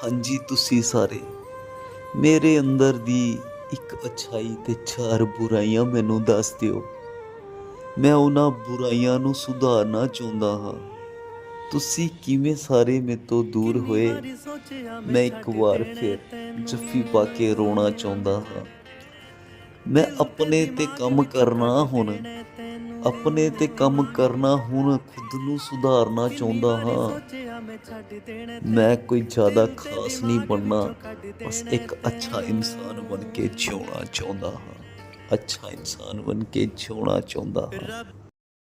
ਹਾਂਜੀ ਤੁਸੀਂ ਸਾਰੇ ਮੇਰੇ ਅੰਦਰ ਦੀ ਇੱਕ ਅੱਛਾਈ ਤੇ 4 ਬੁਰਾਈਆਂ ਮੈਨੂੰ ਦੱਸ ਦਿਓ। ਮੈਂ ਉਹਨਾਂ ਬੁਰਾਈਆਂ ਨੂੰ ਸੁਧਾਰਨਾ ਚਾਹੁੰਦਾ ਹਾਂ। ਤੁਸੀਂ ਕਿਵੇਂ ਸਾਰੇ ਮੇਰੇ ਤੋਂ ਦੂਰ ਹੋਏ? ਮੈਂ ਇੱਕ ਵਾਰ ਫਿਰ ਜੱਫੀ ਪਾ ਕੇ ਰੋਣਾ ਚਾਹੁੰਦਾ ਹਾਂ। ਮੈਂ ਆਪਣੇ ਤੇ ਕੰਮ ਕਰਨਾ ਹੁਣ। ਆਪਣੇ ਤੇ ਕੰਮ ਕਰਨਾ ਹੁਣ ਖੁਦ ਨੂੰ ਸੁਧਾਰਨਾ ਚਾਹੁੰਦਾ ਹਾਂ। ਮੈਂ ਕੋਈ ਜ਼ਿਆਦਾ ਖਾਸ ਨਹੀਂ ਬਣਨਾ, ਬਸ ਇੱਕ ਅੱਛਾ ਇਨਸਾਨ ਬਣ ਕੇ ਜਿਉਣਾ ਚਾਹੁੰਦਾ ਹਾਂ। ਅੱਛਾ ਇਨਸਾਨ ਬਣ ਕੇ ਜਿਉਣਾ ਚਾਹੁੰਦਾ ਹਾਂ।